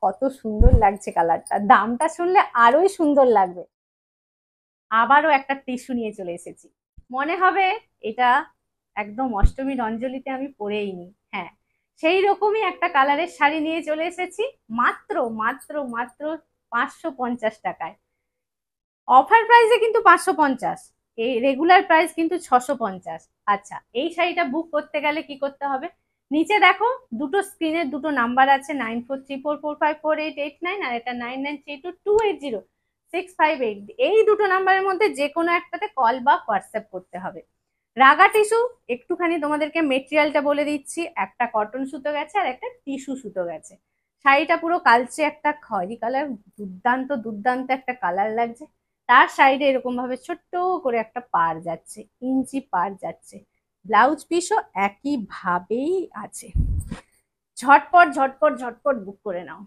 কত সুন্দর লাগছে কালারটা, দামটা শুনলে আরোই সুন্দর লাগবে। আবারও একটা টিস্যু নিয়ে চলে এসেছি, মনে হবে এটা একদম অষ্টমীর অঞ্জলিতে আমি পরেই নি। হ্যাঁ, সেই রকমই একটা কালারের শাড়ি নিয়ে চলে এসেছি, মাত্র মাত্র মাত্র 550 টাকায়। অফার প্রাইসে কিন্তু 550, এই রেগুলার প্রাইস কিন্তু 650। আচ্ছা, এই শাড়িটা বুক করতে গেলে কি করতে হবে? নিচে দেখো দুটো স্ক্রিনে দুটো নাম্বার আছে, 9434454889, আর এটা 9932280658। এই দুটো নাম্বারের মধ্যে যে কোনো একটাতে কল বা হোয়াটসঅ্যাপ করতে হবে। রাগা টিস্যু, একটুখানি তোমাদেরকে মেটেরিয়ালটা বলে দিচ্ছি, একটা কটন সুতো গেছে আর একটা টিস্যু সুতো গেছে। শাড়িটা পুরো কালচে একটা খয়েরি কালার, দুর্দান্ত দুর্দান্ত একটা কালার লাগছে। তার সাইডে এরকম ভাবে ছোট্ট করে একটা পাড় যাচ্ছে, ইঞ্চি পাড় যাচ্ছে। ব্লাউজ পিসও একই ভাবেই আছে। ঝটপট ঝটপট ঝটপট বুক করে নাও।